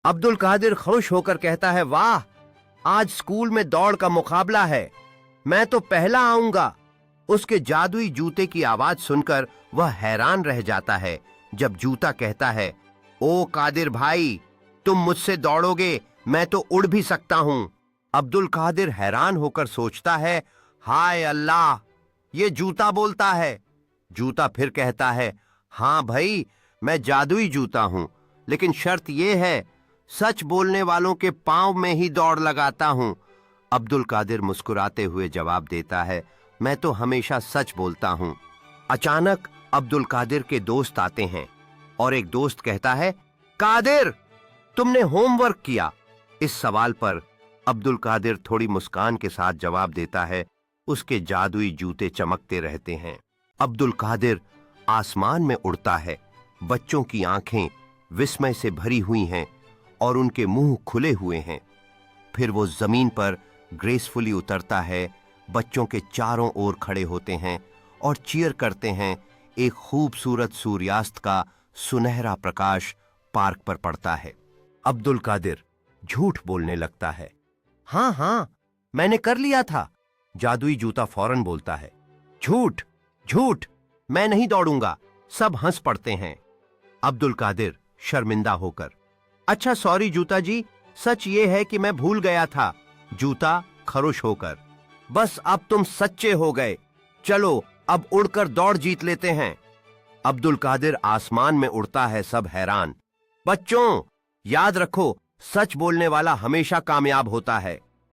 अब्दुल कादिर खुश होकर कहता है, वाह, आज स्कूल में दौड़ का मुकाबला है, मैं तो पहला आऊंगा। उसके जादुई जूते की आवाज सुनकर वह हैरान रह जाता है। जब जूता कहता है, ओ कादिर भाई, तुम मुझसे दौड़ोगे, मैं तो उड़ भी सकता हूं। अब्दुल कादिर हैरान होकर सोचता है, हाय अल्लाह, ये जूता बोलता है। जूता फिर कहता है, हां भाई, मैं जादुई जूता हूं, लेकिन शर्त यह है, सच बोलने वालों के पांव में ही दौड़ लगाता हूं। अब्दुल कादिर मुस्कुराते हुए जवाब देता है, मैं तो हमेशा सच बोलता हूं। अचानक अब्दुल कादिर के दोस्त आते हैं और एक दोस्त कहता है, कादिर, तुमने होमवर्क किया? इस सवाल पर अब्दुल कादिर थोड़ी मुस्कान के साथ जवाब देता है, उसके जादुई जूते चमकते रहते हैं। अब्दुल कादिर आसमान में उड़ता है। बच्चों की आंखें विस्मय से भरी हुई हैं और उनके मुंह खुले हुए हैं। फिर वो जमीन पर ग्रेसफुली उतरता है। बच्चों के चारों ओर खड़े होते हैं और चीयर करते हैं। एक खूबसूरत सूर्यास्त का सुनहरा प्रकाश पार्क पर पड़ता है। अब्दुल कादिर झूठ बोलने लगता है, हां हां, मैंने कर लिया था। जादुई जूता फौरन बोलता है, झूठ झूठ, मैं नहीं दौड़ूंगा। सब हंस पड़ते हैं। अब्दुल कादिर शर्मिंदा होकर, अच्छा सॉरी जूता जी, सच ये है कि मैं भूल गया था। जूता खरुश होकर, बस अब तुम सच्चे हो गए, चलो अब उड़कर दौड़ जीत लेते हैं। अब्दुल कादिर आसमान में उड़ता है। सब हैरान। बच्चों, याद रखो, सच बोलने वाला हमेशा कामयाब होता है।